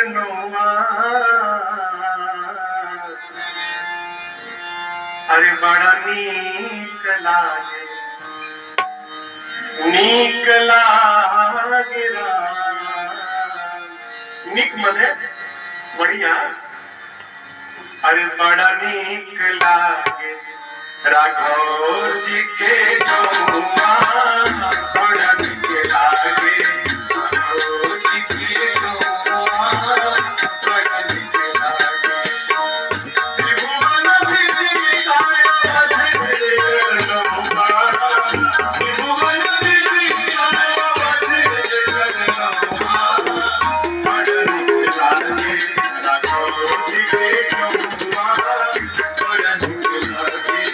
लगनुआ अरे बड़ा नीक लागे नीक लागे नीक मने बढ़िया अरे बड़ा नीक लागे राघव जी के गौआ बड़ा नीक लागे राघव जी के गौआ बड़ा नीक लागे त्रिभुवन विदिताय बधे गौआ त्रिभुवन विदिताय बधे गौआ बड़ा नीक लागे राघव जी के गौआ बड़ा नीक लागे